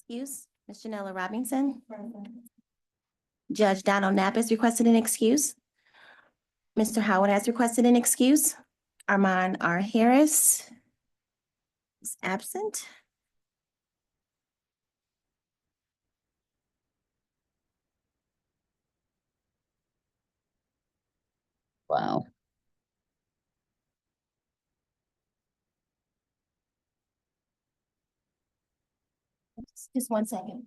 Excuse, Ms. Janella Robinson. Judge Donald Knapp has requested an excuse. Mr. Howard has requested an excuse. Armand R. Harris is absent. Wow. Just 1 second.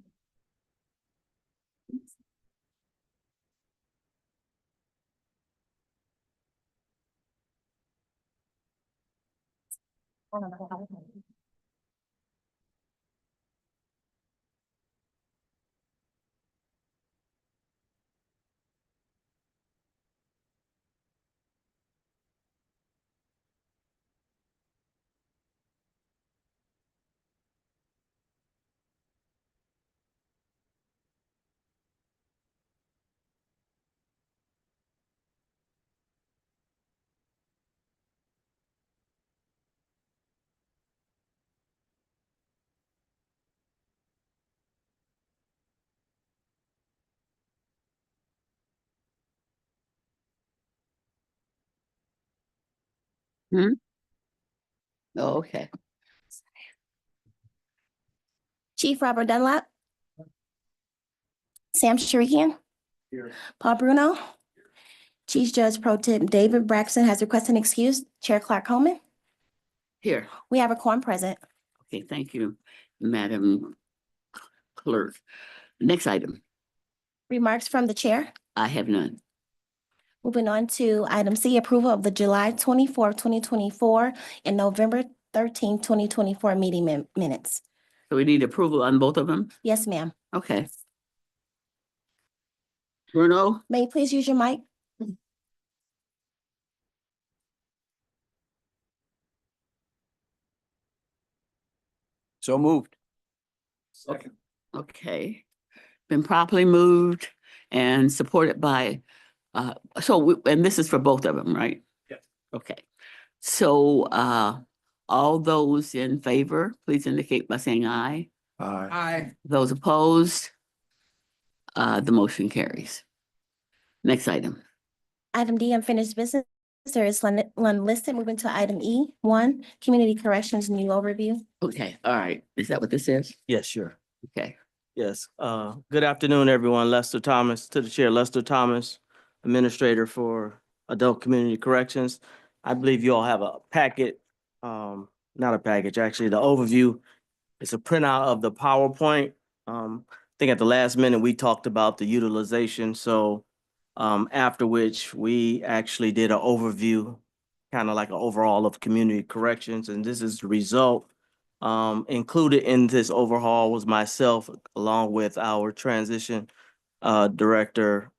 Oh, okay. Chief Robert Dunlap. Sam Sharikian. Here. Paul Bruno. Chief Judge Pro Tem David Braxton has requested an excuse. Chair Clark Coleman. Here. We have a quorum present. Okay, thank you, Madam Clerk. Next item. Remarks from the chair. I have none. Moving on to item C, approval of the July 24th, 2024 and November 13th, 2024 meeting minutes. So we need approval on both of them? Yes, ma'am. Okay. Bruno? May you please use your mic? So moved. Second. Okay. Been properly moved and supported by, and this is for both of them, right? Yes. Okay. So, all those in favor, please indicate by saying aye. Aye. Those opposed, the motion carries. Next item. Item D, unfinished business. There is one listed. Moving to item E1, community corrections new overview. Okay, all right. Is that what this is? Yes, sure. Okay. Yes. Good afternoon, everyone. Lester Thomas, to the chair, Lester Thomas, Administrator for Adult Community Corrections. I believe you all have a packet, not a package, actually, the overview. It's a printout of the PowerPoint. I think at the last minute, we talked about the utilization. So after which we actually did an overview, kind of like an overall of community corrections. And this is the result. Included in this overhaul was myself, along with our transition director,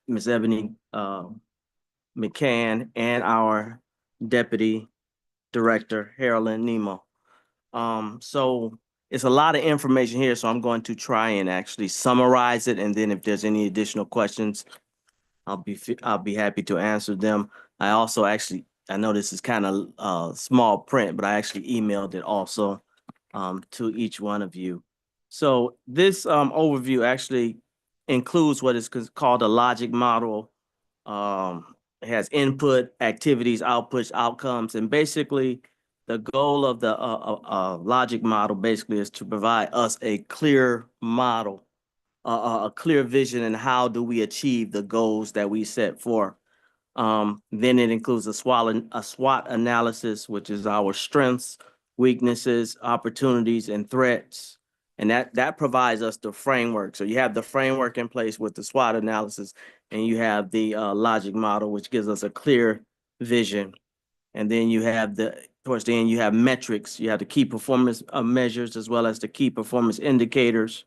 Ms. Ebony McCann, and our deputy director, Harolyn Nemo. So it's a lot of information here, so I'm going to try and actually summarize it, and then if there's any additional questions, I'll be happy to answer them. I also actually, I know this is kind of small print, but I actually emailed it also to each one of you. So this overview actually includes what is called a logic model. It has input, activities, outputs, outcomes, and basically the goal of the logic model basically is to provide us a clear model, a clear vision, and how do we achieve the goals that we set for. Then it includes a SWOT analysis, which is our strengths, weaknesses, opportunities, and threats. And that provides us the framework. So you have the framework in place with the SWOT analysis, and you have the logic model, which gives us a clear vision. And then you have towards the end, you have metrics. You have the key performance measures as well as the key performance indicators.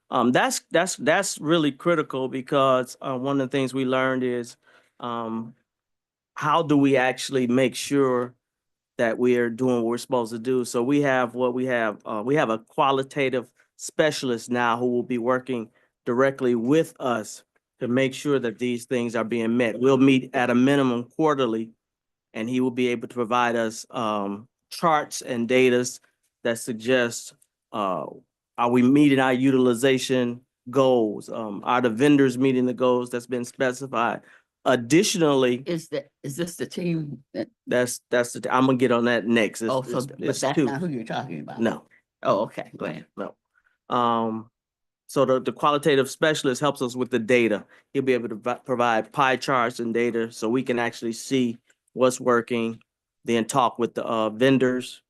That's really critical because one of the things we learned is how do we actually make sure that we are doing what we're supposed to do? So we have we have a qualitative specialist now who will be working directly with us to make sure that these things are being met. We'll meet at a minimum quarterly, and he will be able to provide us charts and data that suggest are we meeting our utilization goals? Are the vendors meeting the goals that's been specified? Additionally, Is this the team that, I'm gonna get on that next. oh, so, but It's that's two. not who you're talking about? No, Oh, okay, go ahead. no. So the qualitative specialist helps us with the data. He'll be able to provide pie charts and data so we can actually see what's working, then talk with the vendors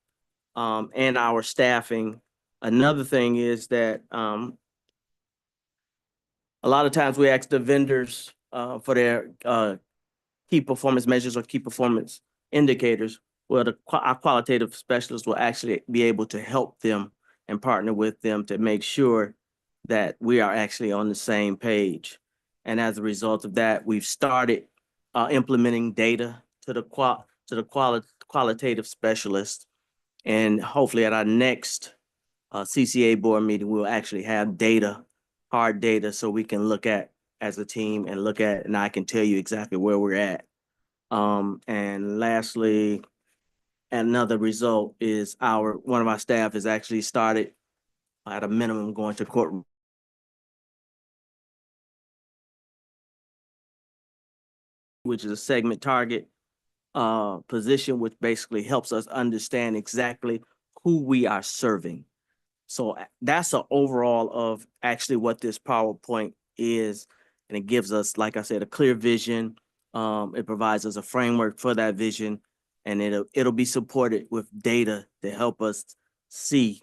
and our staffing. Another thing is that a lot of times we ask the vendors for their key performance measures or key performance indicators. Well, our qualitative specialists will actually be able to help them and partner with them to make sure that we are actually on the same page. And as a result of that, we've started implementing data to the qualitative specialist. And hopefully at our next CCA board meeting, we'll actually have data, hard data, so we can look at as a team and look at, and I can tell you exactly where we're at. And lastly, another result is one of our staff has actually started at a minimum going to court, which is a segment target position, which basically helps us understand exactly who we are serving. So that's an overall of actually what this PowerPoint is. And it gives us, like I said, a clear vision. It provides us a framework for that vision, and it'll be supported with data to help us see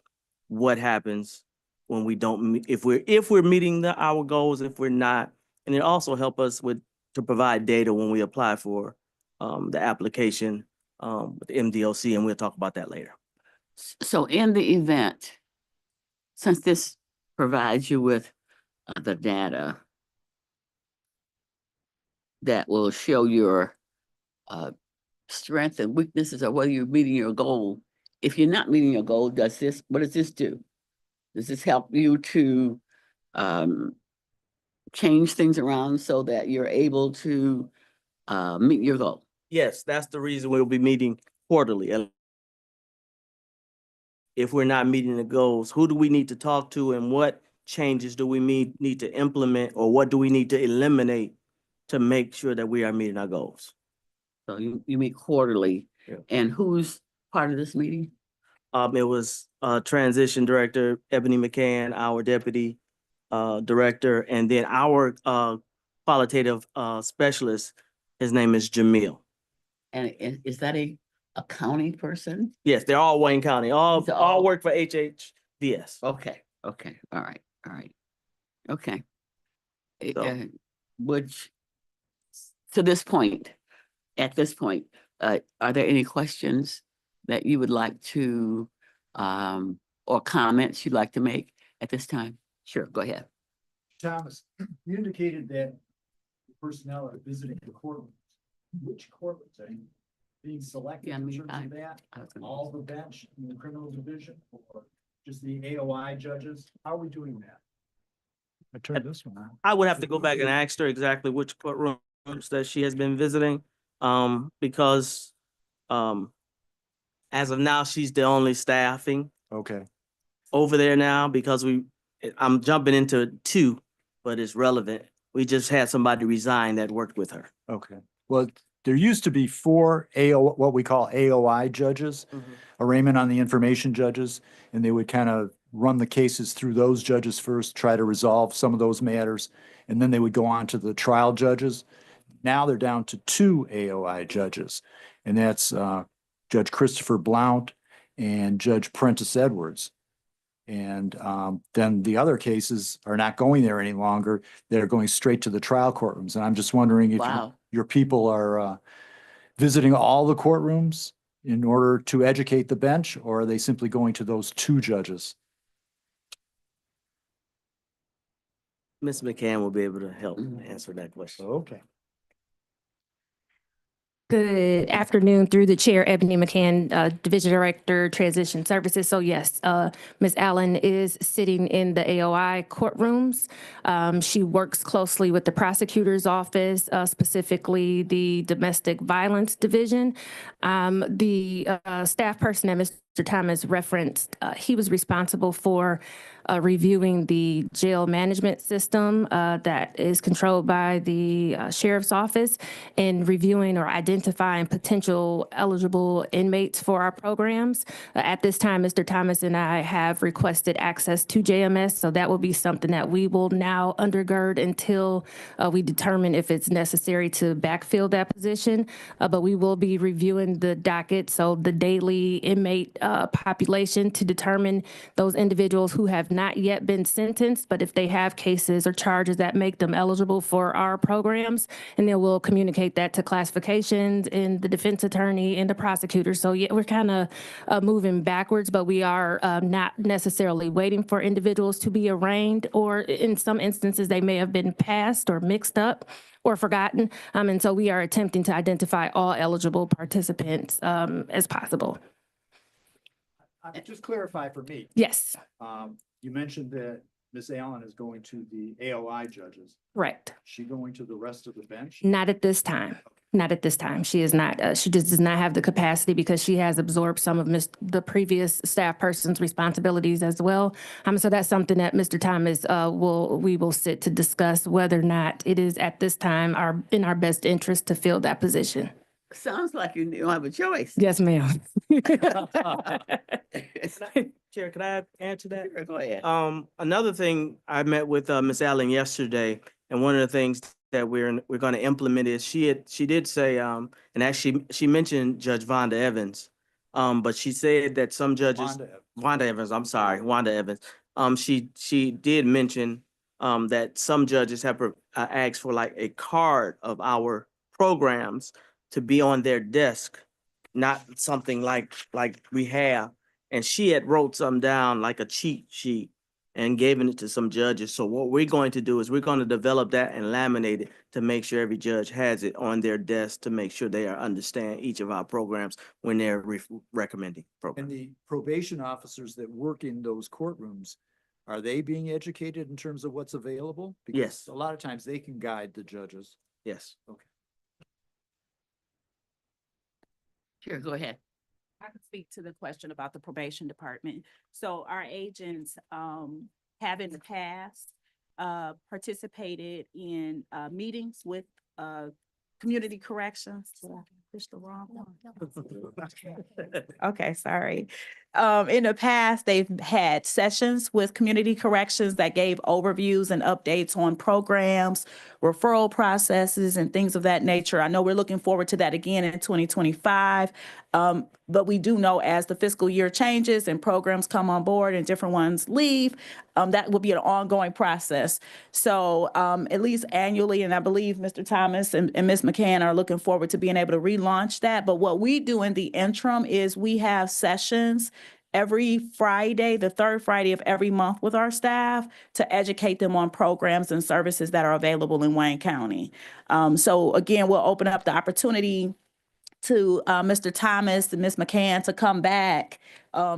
what happens when we don't, if we're meeting our goals, if we're not. And it also help us to provide data when we apply for the application with the MDOC, and we'll talk about that later. So in the event, since this provides you with the data that will show your strengths and weaknesses or whether you're meeting your goal, if you're not meeting your goal, what does this do? Does this help you to change things around so that you're able to meet your goal? Yes, that's the reason we'll be meeting quarterly. And if we're not meeting the goals, who do we need to talk to, and what changes do we need to implement, or what do we need to eliminate to make sure that we are meeting our goals? So you meet quarterly. Yeah. And who's part of this meeting? It was Transition Director Ebony McCann, our Deputy Director, and then our qualitative specialist. His name is Jamil. And is that a county person? Yes, they're all Wayne County. All work for HHDS. Okay, okay, all right, okay. So- Which, to this point, at this point, are there any questions that you would like to, or comments you'd like to make at this time? Sure, go ahead. Thomas, you indicated that the personnel are visiting the courtrooms. Which courtrooms are you being selected Yeah, I in mean, terms of that? I was gonna- All the bench in the criminal division, or just the AOI judges? How are we doing that? I turned this one on. I would have to go back and ask her exactly which courtrooms that she has been visiting, because as of now, she's the only staffing Okay. over there now, because I'm jumping into two, but it's relevant. We just had somebody resign that worked with her. Okay, well, there used to be 4 what we call AOI judges, arraignment on the information judges, and they would kind of run the cases through those judges first, try to resolve some of those matters, and then they would go on to the trial judges. Now they're down to 2 AOI judges, and that's Judge Christopher Blount and Judge Prentice Edwards. And then the other cases are not going there any longer. They're going straight to the trial courtrooms. And I'm just wondering if Wow. your people are visiting all the courtrooms in order to educate the bench, or are they simply going to those 2 judges? Ms. McCann will be able to help Mhm. answer that question. Okay. Good afternoon, through the chair, Ebony McCann, Division Director, Transition Services. So yes, Ms. Allen is sitting in the AOI courtrooms. She works closely with the prosecutor's office, specifically the Domestic Violence Division. The staff person that Mr. Thomas referenced, he was responsible for reviewing the jail management system that is controlled by the sheriff's office and reviewing or identifying potential eligible inmates for our programs. At this time, Mr. Thomas and I have requested access to JMS, so that will be something that we will now undergird until we determine if it's necessary to backfill that position. But we will be reviewing the docket, so the daily inmate population, to determine those individuals who have not yet been sentenced, but if they have cases or charges that make them eligible for our programs, and then we'll communicate that to classifications and the defense attorney and the prosecutor. So yeah, we're kind of moving backwards, but we are not necessarily waiting for individuals to be arraigned, or in some instances, they may have been passed or mixed up or forgotten. And so we are attempting to identify all eligible participants as possible. Just clarify for me, Yes, you mentioned that Ms. Allen is going to the AOI judges. correct. Is she going to the rest of the bench? Not at this time. Not at this time. She is not, she just does not have the capacity because she has absorbed some of the previous staff person's responsibilities as well. So that's something that Mr. Thomas we will sit to discuss whether or not it is at this time in our best interest to fill that position. Sounds like you don't have a choice. Yes, ma'am. Chair, could I add to that? Sure, go ahead. Another thing, I met with Ms. Allen yesterday, and one of the things that we're going to implement is she did say, and actually she mentioned Judge Vonda Evans, but she said that some judges, Wanda Evans, I'm sorry, Wanda Evans, she did mention that some judges have asked for like a card of our programs to be on their desk, not something like we have. And she had wrote some down like a cheat sheet and given it to some judges. So what we're going to do is we're going to develop that and laminate it to make sure every judge has it on their desk to make sure they understand each of our programs when they're recommending And programs. the probation officers that work in those courtrooms, are they being educated in terms of what's available? Because Yes. a lot of times they can guide the judges. Yes. Sure, go ahead. I can speak to the question about the probation department. So our agents have in the past participated in meetings with community corrections. Did I push the wrong one? Okay, sorry. In the past, they've had sessions with community corrections that gave overviews and updates on programs, referral processes, and things of that nature. I know we're looking forward to that again in 2025. But we do know as the fiscal year changes and programs come on board and different ones leave, that will be an ongoing process. So at least annually, and I believe Mr. Thomas and Ms. McCann are looking forward to being able to relaunch that. But what we do in the interim is we have sessions every Friday, the third Friday of every month with our staff to educate them on programs and services that are available in Wayne County. So again, we'll open up the opportunity to Mr. Thomas and Ms. McCann to come back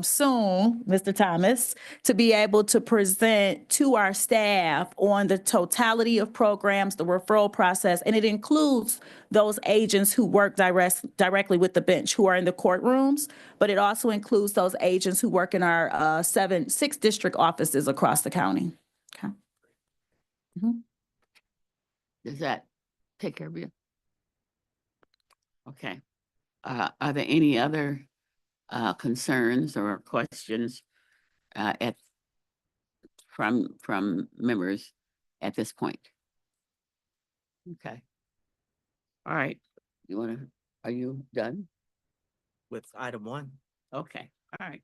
soon, Mr. Thomas, to be able to present to our staff on the totality of programs, the referral process, and it includes those agents who work directly with the bench, who are in the courtrooms, but it also includes those agents who work in our 6 district offices across the county. Okay. Does that take care of you? Okay. Are there any other concerns or questions from members at this point? Okay. All right. Are you done? With item 1. Okay. All right.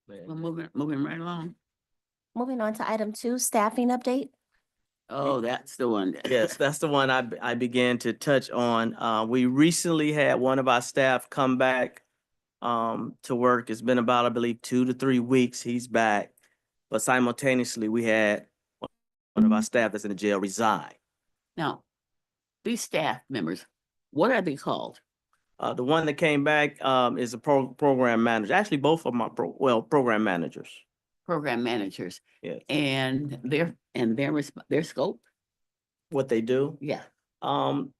Well, moving right along. Moving on to item 2, staffing update. Oh, that's the one. Yes, that's the one I began to touch on. We recently had one of our staff come back to work. It's been about, I believe, 2 to 3 weeks. He's back. But simultaneously, we had one of our staff that's in the jail resign. Now, these staff members, what are they called? The one that came back is a program manager. Actually, both of them are program managers. Program managers. Yes. And their scope? What they do? Yeah. The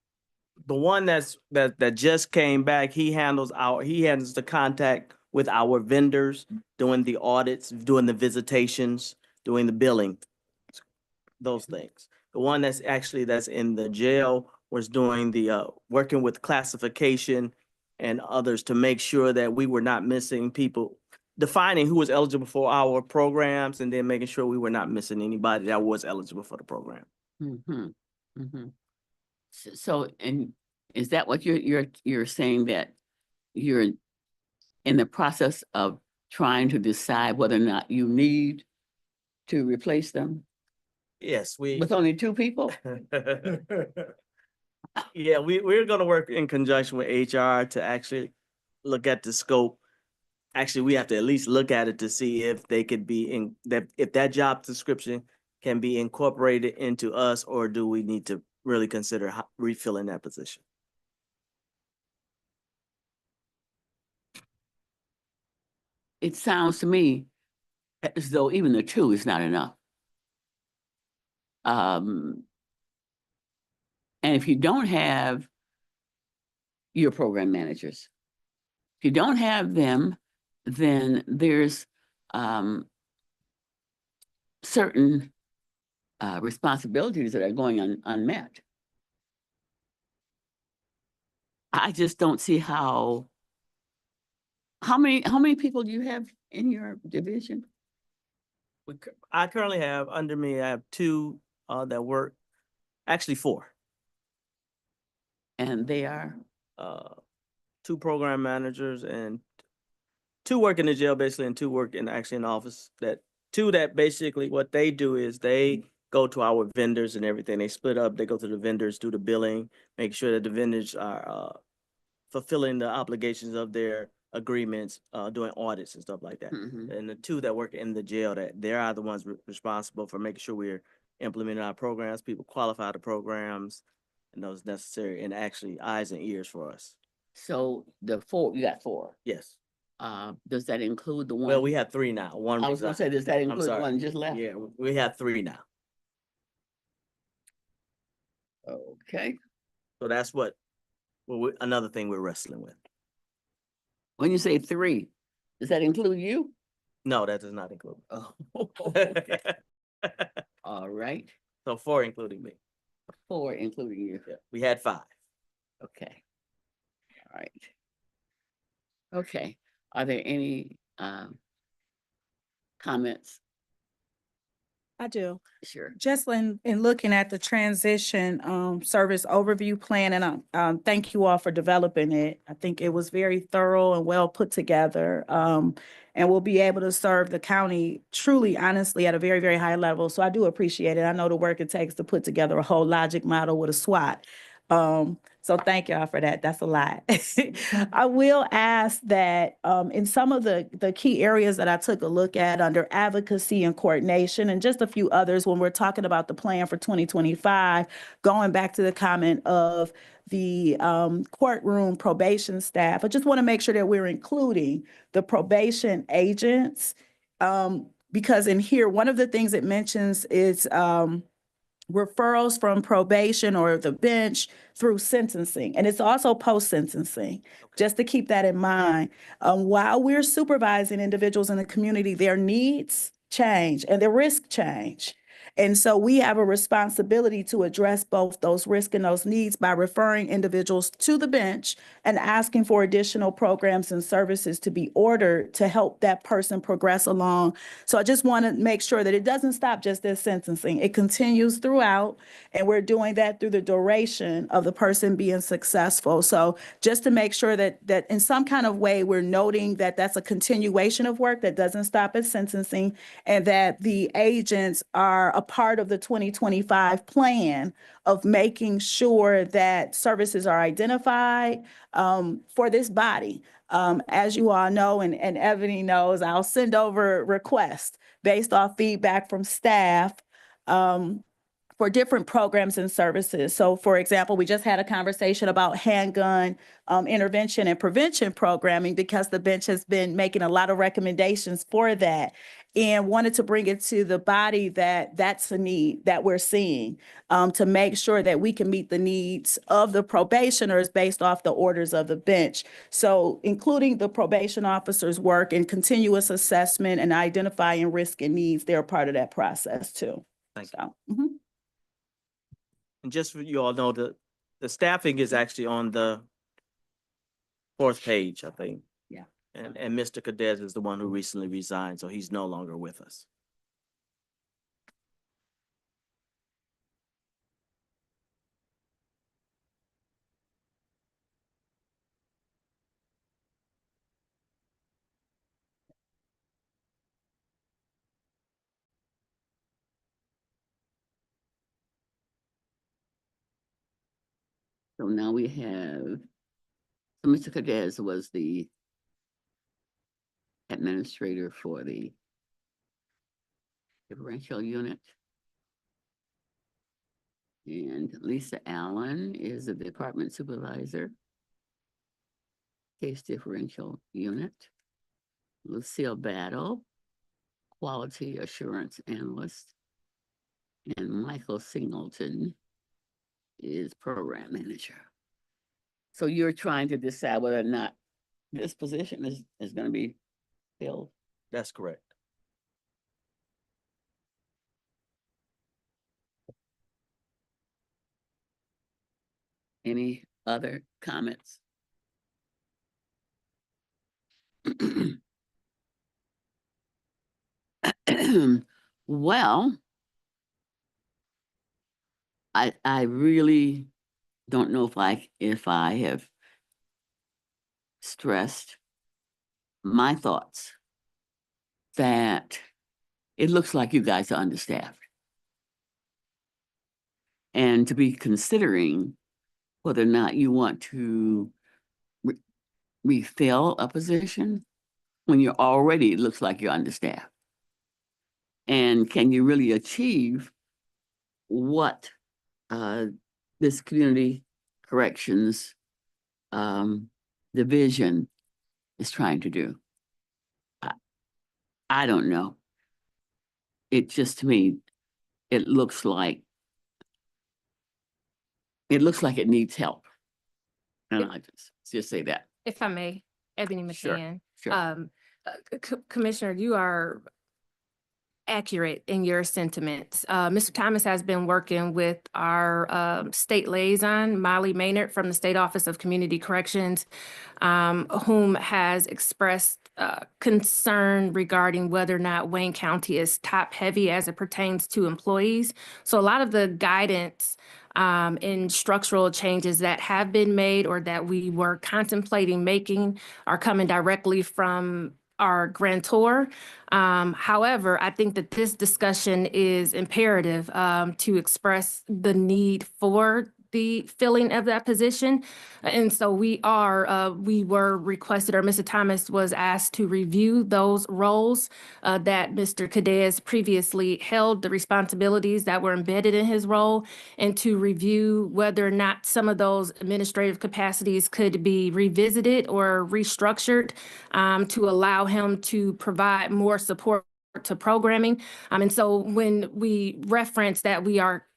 one that just came back, he handles the contact with our vendors, doing the audits, doing the visitations, doing the billing, those things. The one that's in the jail was doing the, working with classification and others to make sure that we were not missing people, defining who was eligible for our programs and then making sure we were not missing anybody that was eligible for the program. Mm-hmm. Mm-hmm. So, and is that what you're saying, that you're in the process of trying to decide whether or not you need to replace them Yes, we. with only 2 people? Yeah, we're gonna work in conjunction with HR to actually look at the scope. Actually, we have to at least look at it to see if they could be if that job description can be incorporated into us, or do we need to really consider refilling that position? It sounds to me as though even the 2 is not enough. And if you don't have your program managers, if you don't have them, then there's certain responsibilities that are going unmet. I just don't see how many people do you have in your division? I currently have under me, I have 2 that work, actually 4. And they are? 2 program managers and 2 work in the jail basically, and 2 work in the office. That 2 that basically what they do is they go to our vendors and everything. They split up, they go to the vendors, do the billing, make sure that the vendors are fulfilling the obligations of their agreements, doing audits and stuff like that. Mhm. And the 2 that work in the jail, that they are the ones responsible for making sure we're implementing our programs, people qualify the programs, and those necessary, and actually eyes and ears for us. So the 4, you got 4. Yes. Does that include the one? Well, we have 3 now. One I was gonna resigned. say, does that I'm include the sorry. one just left? Yeah, we have 3 now. Okay. So that's another thing we're wrestling with. When you say 3, does that include you? No, that does not include. Oh, all right. So 4 including me. 4 including you. Yeah, we had 5. Okay. All right. Okay. Are there any comments? I do. Sure. Just in looking at the transition service overview plan, and thank you all for developing it. I think it was very thorough and well put together. And we'll be able to serve the county truly, honestly, at a very, very high level. So I do appreciate it. I know the work it takes to put together a whole logic model with a SWOT. So thank y'all for that. That's a lot. I will ask that in some of the key areas that I took a look at under advocacy and coordination, and just a few others when we're talking about the plan for 2025, going back to the comment of the courtroom probation staff, I just want to make sure that we're including the probation agents, because in here, one of the things it mentions is referrals from probation or the bench through sentencing. And it's also post-sentencing, just to keep that in mind. While we're supervising individuals in the community, their needs change and their risk change. And so we have a responsibility to address both those risks and those needs by referring individuals to the bench and asking for additional programs and services to be ordered to help that person progress along. So I just want to make sure that it doesn't stop just at sentencing. It continues throughout, and we're doing that through the duration of the person being successful. So just to make sure that in some kind of way, we're noting that that's a continuation of work that doesn't stop at sentencing, and that the agents are a part of the 2025 plan of making sure that services are identified for this body. As you all know, and Ebony knows, I'll send over requests based off feedback from staff for different programs and services. So for example, we just had a conversation about handgun intervention and prevention programming because the bench has been making a lot of recommendations for that. and wanted to bring it to the body that that's a need that we're seeing, to make sure that we can meet the needs of the probationers based off the orders of the bench. So including the probation officer's work and continuous assessment and identifying risk and needs, they're a part of that process too. Thank you. So, mhm. And just so you all know, the staffing is actually on the fourth page, I think. Yeah. And Mr. Cadez is the one who recently resigned, so he's no longer with us. So now we have, so Mr. Cadez was the administrator for the differential unit. And Lisa Allen is the department supervisor, case differential unit. Lucille Battle, quality assurance analyst. And Michael Singleton is program manager. So you're trying to decide whether or not this position is going to be filled. That's correct. Any other comments? Well, I really don't know if I have stressed my thoughts that it looks like you guys are understaffed. And to be considering whether or not you want to refill a position when you're already, it looks like you're understaffed. And can you really achieve what this community corrections division is trying to do? I don't know. It just, to me, it looks like it needs help. And I just say that. If I may, Ebony Sure, McCann. sure. Commissioner, you are accurate in your sentiments. Mr. Thomas has been working with our state liaison, Molly Maynard from the State Office of Community Corrections, whom has expressed concern regarding whether or not Wayne County is top heavy as it pertains to employees. So a lot of the guidance in structural changes that have been made or that we were contemplating making are coming directly from our grantor. However, I think that this discussion is imperative to express the need for the filling of that position. And so we were requested, or Mr. Thomas was asked to review those roles that Mr. Cadez previously held, the responsibilities that were embedded in his role, and to review whether or not some of those administrative capacities could be revisited or restructured to allow him to provide more support to programming. And so when we reference that we are,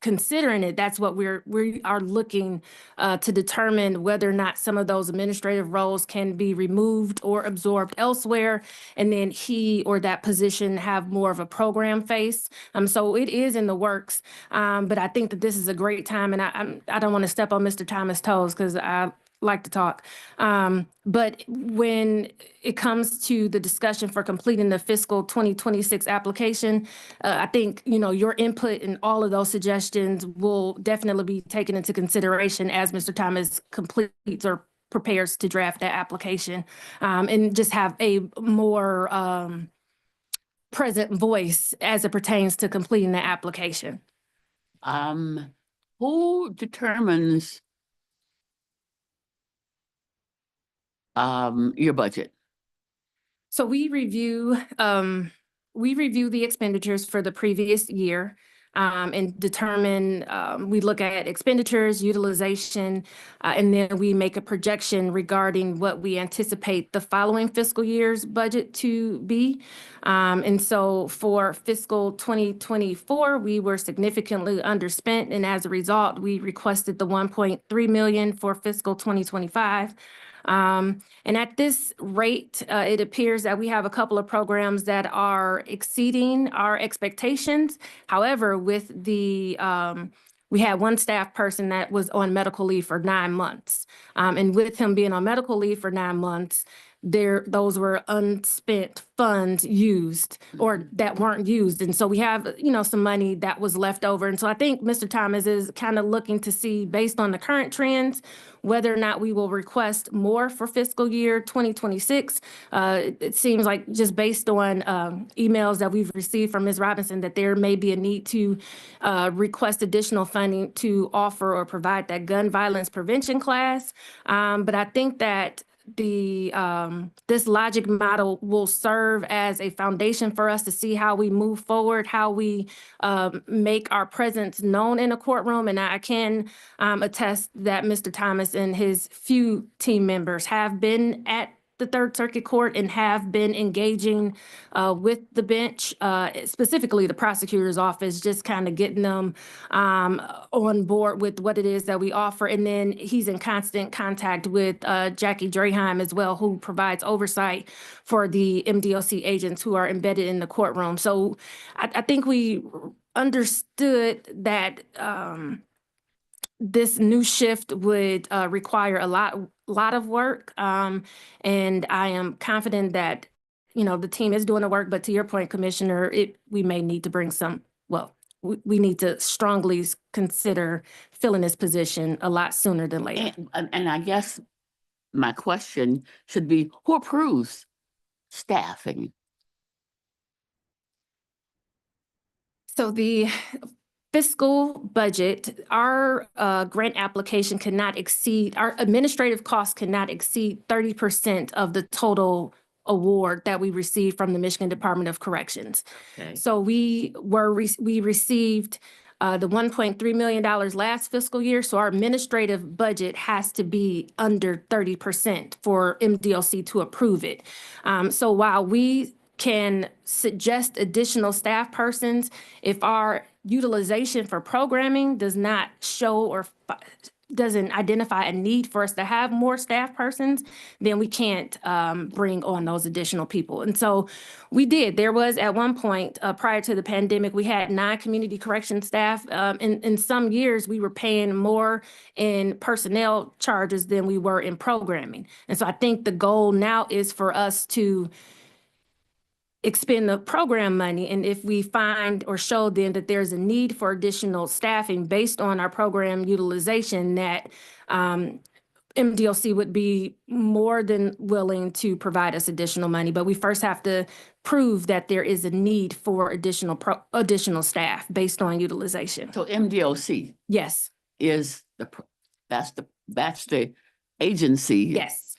considering it, that's what we are looking to determine whether or not some of those administrative roles can be removed or absorbed elsewhere, and then he or that position have more of a program face. So it is in the works, but I think that this is a great time, and I don't want to step on Mr. Thomas' toes because I like to talk. But when it comes to the discussion for completing the fiscal 2026 application, I think, your input and all of those suggestions will definitely be taken into consideration as Mr. Thomas completes or prepares to draft that application, and just have a more present voice as it pertains to completing the application. Who determines your budget? So we review the expenditures for the previous year. and determine, we look at expenditures, utilization, and then we make a projection regarding what we anticipate the following fiscal year's budget to be. And so for fiscal 2024, we were significantly underspent, and as a result, we requested the 1.3 million for fiscal 2025. And at this rate, it appears that we have a couple of programs that are exceeding our expectations. However, with the, we had one staff person that was on medical leave for 9 months. And with him being on medical leave for 9 months, those were unspent funds used or that weren't used. And so we have, some money that was left over. And so I think Mr. Thomas is kind of looking to see, based on the current trends, whether or not we will request more for fiscal year 2026. It seems like just based on emails that we've received from Ms. Robinson, that there may be a need to request additional funding to offer or provide that gun violence prevention class. But I think that this logic model will serve as a foundation for us to see how we move forward, how we make our presence known in a courtroom. And I can attest that Mr. Thomas and his few team members have been at the Third Circuit Court and have been engaging with the bench, specifically the prosecutor's office, just kind of getting them on board with what it is that we offer. And then he's in constant contact with Jackie Draheim as well, who provides oversight for the MDOC agents who are embedded in the courtroom. So I think we understood that this new shift would require a lot of work. And I am confident that, the team is doing the work, but to your point, Commissioner, we may need to bring we need to strongly consider filling this position a lot sooner than later. And I guess my question should be, who approves staffing? So the fiscal budget, our grant application cannot exceed, our administrative costs cannot exceed 30% of the total award that we received from the Michigan Department of Corrections. Okay. So we received the $1.3 million last fiscal year. So our administrative budget has to be under 30% for MDOC to approve it. So while we can suggest additional staff persons, if our utilization for programming does not show or doesn't identify a need for us to have more staff persons, then we can't bring on those additional people. And so we did. There was at one point prior to the pandemic, we had 9 community correction staff. In some years, we were paying more in personnel charges than we were in programming. And so I think the goal now is for us to expend the program money. And if we find or show then that there's a need for additional staffing based on our program utilization, that MDOC would be more than willing to provide us additional money. But we first have to prove that there is a need for additional staff based on utilization. So MDOC Yes, is that's the agency yes,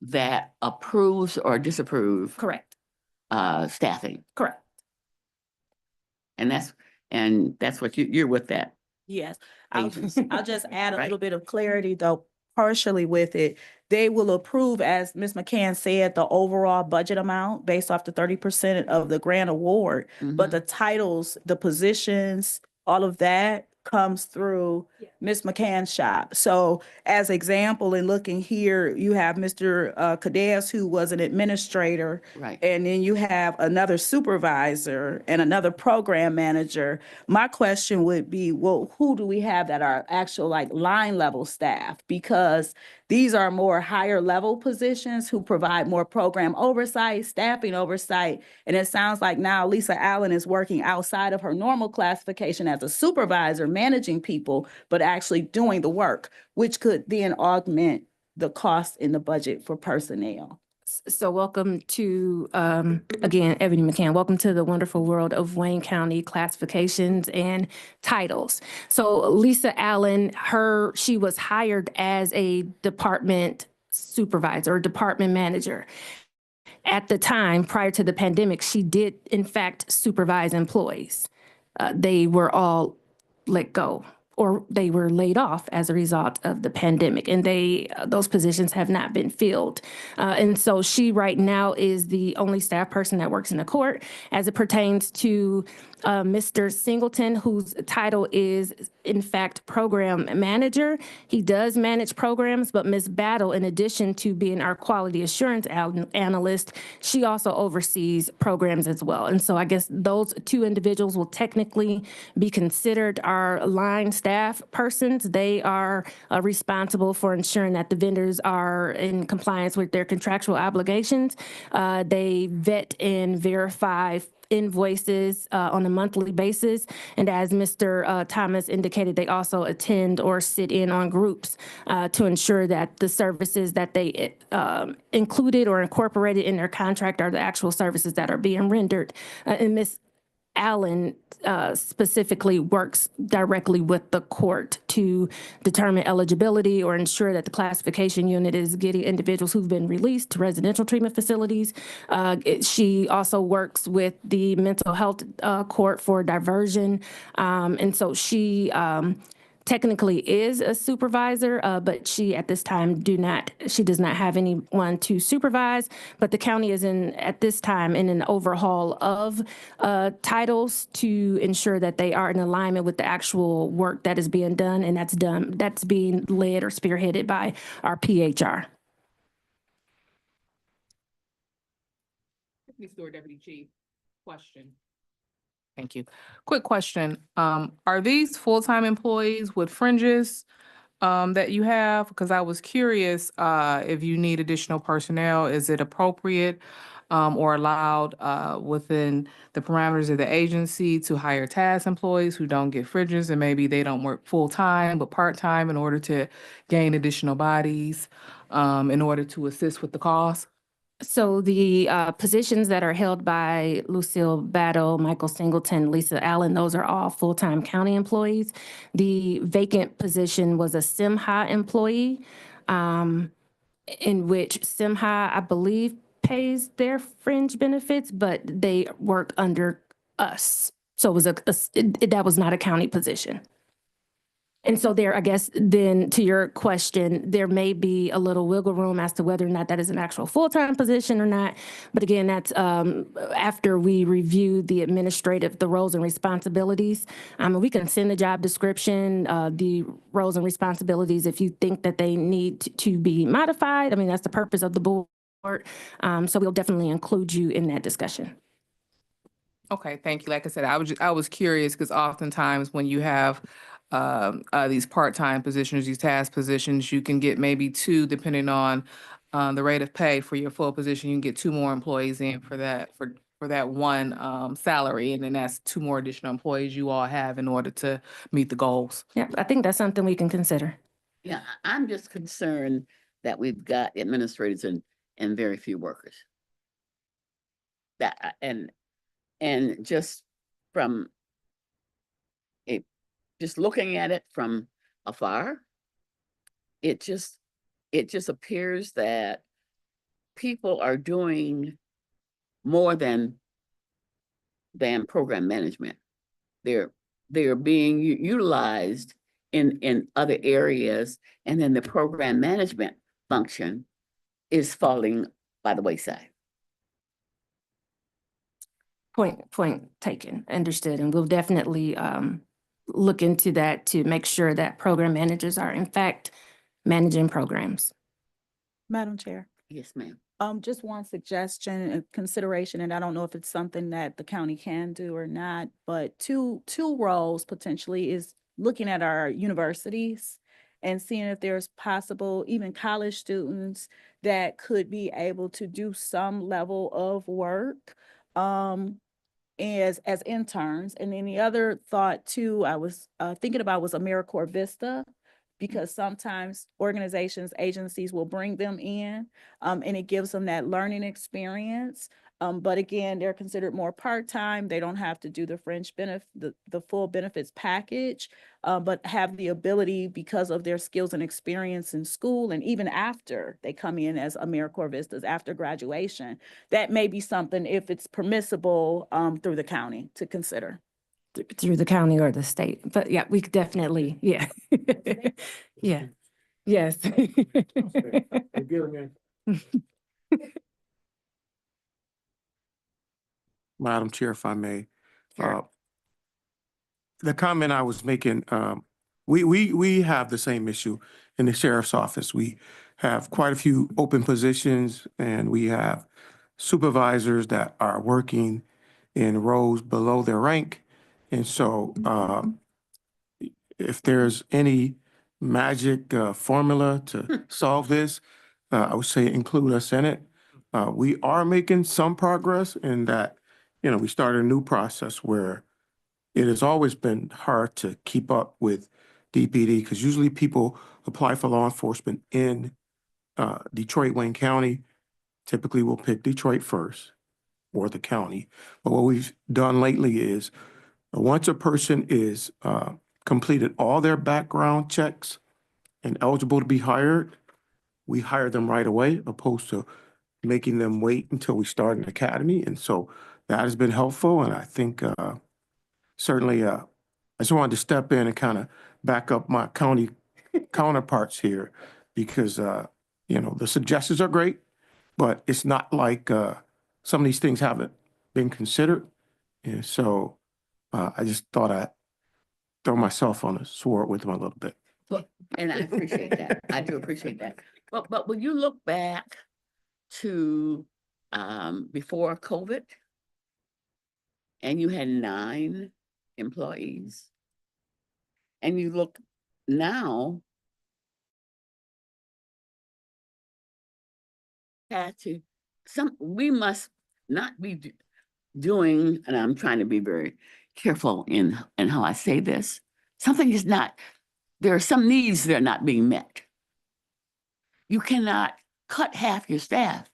that approves or disapproves correct, staffing. correct. And that's what you're with that. Yes, Agency. I'll just add a Right. little bit of clarity though, partially with it. They will approve, as Ms. McCann said, the overall budget amount based off the 30% of the grant award. But the titles, the positions, all of that comes through Yeah. Ms. McCann's shop. So as example, in looking here, you have Mr. Cadeas, who was an administrator. Right. And then you have another supervisor and another program manager. My question would be, well, who do we have that are actual line level staff? Because these are more higher level positions who provide more program oversight, staffing oversight. And it sounds like now Lisa Allen is working outside of her normal classification as a supervisor, managing people, but actually doing the work, which could then augment the cost in the budget for personnel. So welcome to, again, Ebony McCann, welcome to the wonderful world of Wayne County classifications and titles. So Lisa Allen, she was hired as a department supervisor or department manager. At the time, prior to the pandemic, she did in fact supervise employees. they were all let go or they were laid off as a result of the pandemic, and those positions have not been filled. And so she right now is the only staff person that works in the court as it pertains to Mr. Singleton, whose title is in fact program manager. He does manage programs, but Ms. Battle, in addition to being our quality assurance analyst, she also oversees programs as well. And so I guess those two individuals will technically be considered our line staff persons. They are responsible for ensuring that the vendors are in compliance with their contractual obligations. They vet and verify invoices on a monthly basis. And as Mr. Thomas indicated, they also attend or sit in on groups to ensure that the services that they included or incorporated in their contract are the actual services that are being rendered. And Ms. Allen specifically works directly with the court to determine eligibility or ensure that the classification unit is getting individuals who've been released to residential treatment facilities. She also works with the mental health court for diversion. And so she technically is a supervisor, but she at this time she does not have anyone to supervise. But the county is at this time in an overhaul of titles to ensure that they are in alignment with the actual work that is being done, and that's being led or spearheaded by our PHR. Store Deputy Chief, question. Thank you. Quick question. Are these full-time employees with fringes that you have? Because I was curious if you need additional personnel, is it appropriate or allowed within the parameters of the agency to hire task employees who don't get fringes and maybe they don't work full-time but part-time in order to gain additional bodies in order to assist with the cost? So the positions that are held by Lucille Battle, Michael Singleton, Lisa Allen, those are all full-time county employees. The vacant position was a SIMHA employee, in which SIMHA, I believe, pays their fringe benefits, but they work under us. So it was that was not a county position. And so there, I guess, then to your question, there may be a little wiggle room as to whether or not that is an actual full-time position or not. But again, that's after we review the roles and responsibilities. We can send the job description, the roles and responsibilities if you think that they need to be modified. I mean, that's the purpose of the board. So we'll definitely include you in that discussion. Okay, thank you. Like I said, I was curious because oftentimes when you have these part-time positions, these task positions, you can get maybe two, depending on the rate of pay for your full position. You can get two more employees in for that one salary, and then that's two more additional employees you all have in order to meet the goals. Yeah, I think that's something we can consider. Yeah, I'm just concerned that we've got administrators and very few workers. That and just from just looking at it from afar, it just appears that people are doing more than program management. They're being utilized in other areas, and then the program management function is falling by the wayside. Point taken, understood, and we'll definitely look into that to make sure that program managers are in fact managing programs. Madam Chair. Yes, ma'am. Just one suggestion and consideration, and I don't know if it's something that the county can do or not, but two roles potentially is looking at our universities and seeing if there's possible, even college students that could be able to do some level of work as interns. And then the other thought too, I was thinking about was AmeriCorps Vista, because sometimes organizations, agencies will bring them in and it gives them that learning experience. But again, they're considered more part-time. They don't have to do the fringe benefit, the full benefits package, but have the ability because of their skills and experience in school and even after they come in as AmeriCorps Vistas after graduation. That may be something, if it's permissible, through the county to consider. through the county or the state. But yeah, we could definitely, yeah. Yeah, yes. Madam Chair, if I may. Sure. The comment I was making, we have the same issue in the sheriff's office. We have quite a few open positions and we have supervisors that are working in roles below their rank. And so, if there's any magic formula to solve this, I would say include us in it. We are making some progress in that, we started a new process where it has always been hard to keep up with DPD because usually people apply for law enforcement in Detroit, Wayne County. Typically, we'll pick Detroit first or the county. But what we've done lately is once a person is completed all their background checks and eligible to be hired, we hire them right away, opposed to making them wait until we start an academy. And so that has been helpful. And I think certainly I just wanted to step in and kind of back up my county counterparts here because, the suggestions are great, but it's not like some of these things haven't been considered. And so I just thought I'd throw myself on the sword with them a little bit. And I appreciate that. I do appreciate that. But when you look back to before COVID and you had 9 employees and you look now we must not be doing, and I'm trying to be very careful in how I say this. There are some needs that are not being met. You cannot cut half your staff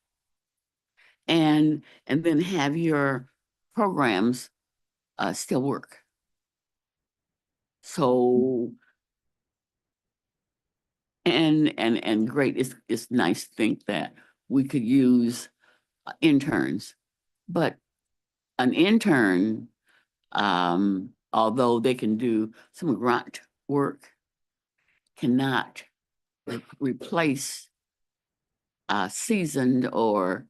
and then have your programs still work. So, and great, it's nice to think that we could use interns, but an intern, although they can do some grunt work, cannot replace seasoned or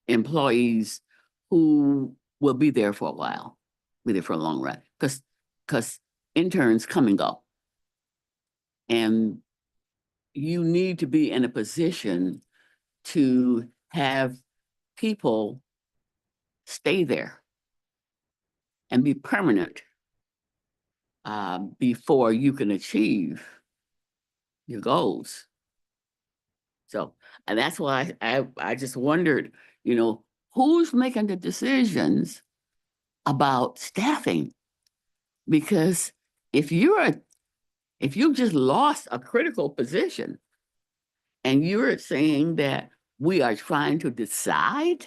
employees who will be there for a while, be there for a long run, because interns come and go. And you need to be in a position to have people stay there and be permanent before you can achieve your goals. So, and that's why I just wondered, who's making the decisions about staffing? Because if you just lost a critical position and you're saying that we are trying to decide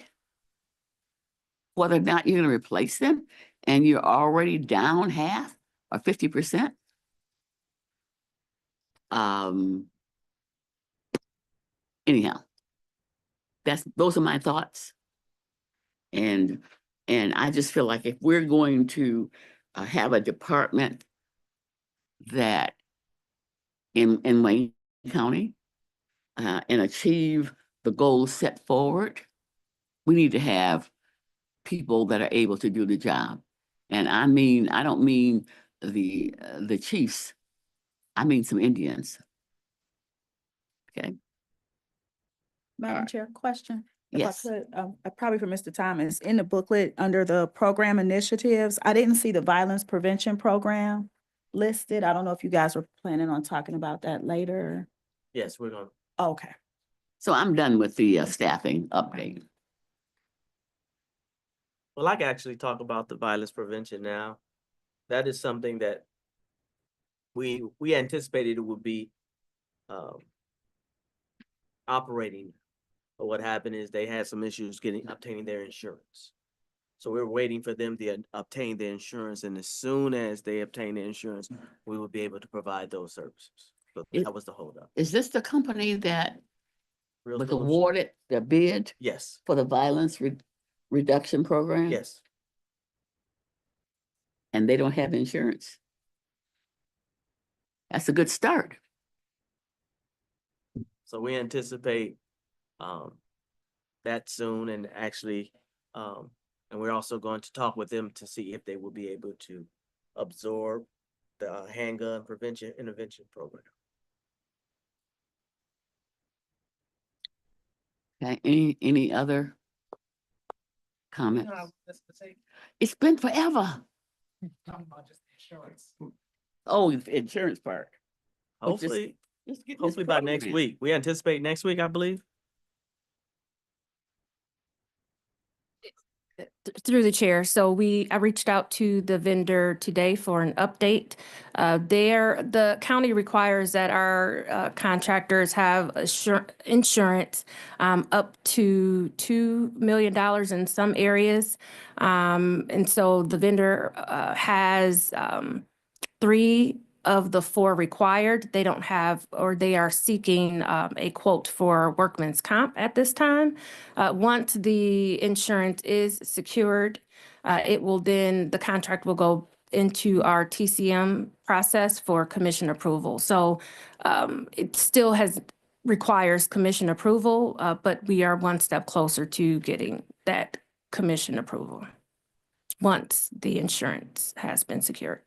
whether or not you're going to replace them and you're already down half or 50%. Anyhow, those are my thoughts. And I just feel like if we're going to have a department that in Wayne County and achieve the goals set forward, we need to have people that are able to do the job. And I don't mean the chiefs. I mean some Indians. Okay. Madam Alright. Chair, question? If I Yes. could, probably for Mr. Thomas, in the booklet under the program initiatives, I didn't see the violence prevention program listed. I don't know if you guys were planning on talking about that later. Yes, we're going. Okay. So I'm done with the staffing update. Well, I can actually talk about the violence prevention now. That is something that we anticipated it would be operating. But what happened is they had some issues obtaining their insurance. So we're waiting for them to obtain their insurance, and as soon as they obtain the insurance, we will be able to provide those services. But that was the holdup. Is this the company that Real was Solutions? awarded the bid Yes, for the violence reduction program? yes. and they don't have insurance. That's a good start. So we anticipate that soon, and actually, and we're also going to talk with them to see if they will be able to absorb the handgun prevention intervention program. Okay, any other comments? It's been forever. Oh, the insurance part. Well, just- Hopefully, Let's get this hopefully by next program. week. We anticipate next week, I believe. Through the chair. So I reached out to the vendor today for an update. The county requires that our contractors have insurance up to $2 million in some areas. And so the vendor has 3 of the 4 required. They don't have, or they are seeking a quote for workman's comp at this time. Once the insurance is secured, the contract will go into our TCM process for commission approval. So it still requires commission approval, but we are one step closer to getting that commission approval once the insurance has been secured.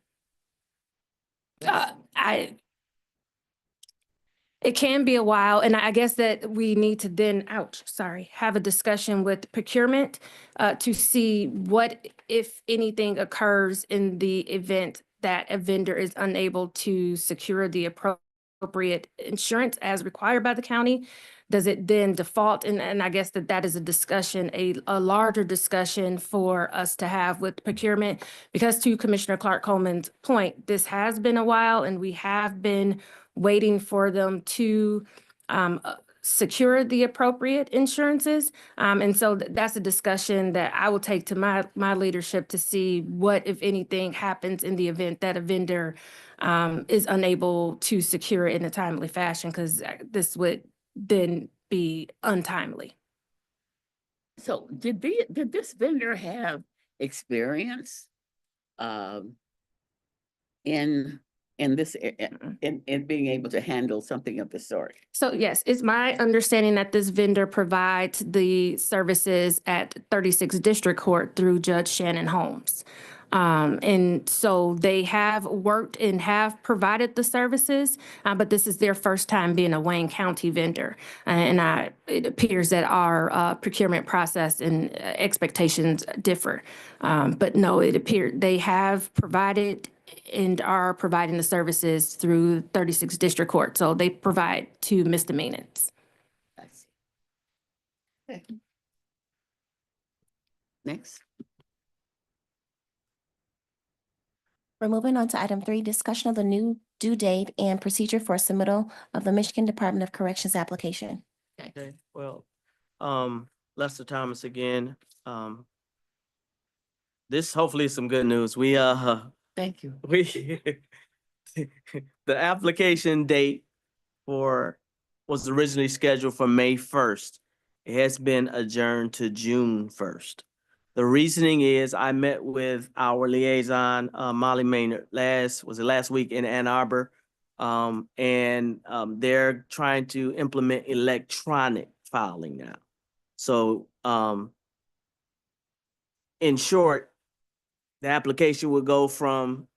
It can be a while, and I guess that we need to then, have a discussion with procurement to see what, if anything, occurs in the event that a vendor is unable to secure the appropriate insurance as required by the county. Does it then default? And I guess that is a discussion, a larger discussion for us to have with procurement, because to Commissioner Clark Coleman's point, this has been a while and we have been waiting for them to secure the appropriate insurances. And so that's a discussion that I will take to my leadership to see what, if anything, happens in the event that a vendor is unable to secure it in a timely fashion, because this would then be untimely. So did this vendor have experience in this, in being able to handle something of this sort? So yes, it's my understanding that this vendor provides the services at 36 District Court through Judge Shannon Holmes. And so they have worked and have provided the services, but this is their first time being a Wayne County vendor. And it appears that our procurement process and expectations differ. But no, it appeared they have provided and are providing the services through 36 District Court. So they provide 2 misdemeanors. I see. Okay. Next. We're moving on to item 3, discussion of the new due date and procedure for submittal of the Michigan Department of Corrections application. Okay, well, Lester Thomas again. This hopefully is some good news. Thank you. The application date was originally scheduled for May 1st. It has been adjourned to June 1st. The reasoning is I met with our liaison, Molly Maynard, last week in Ann Arbor. And they're trying to implement electronic filing now. So in short, the application will go from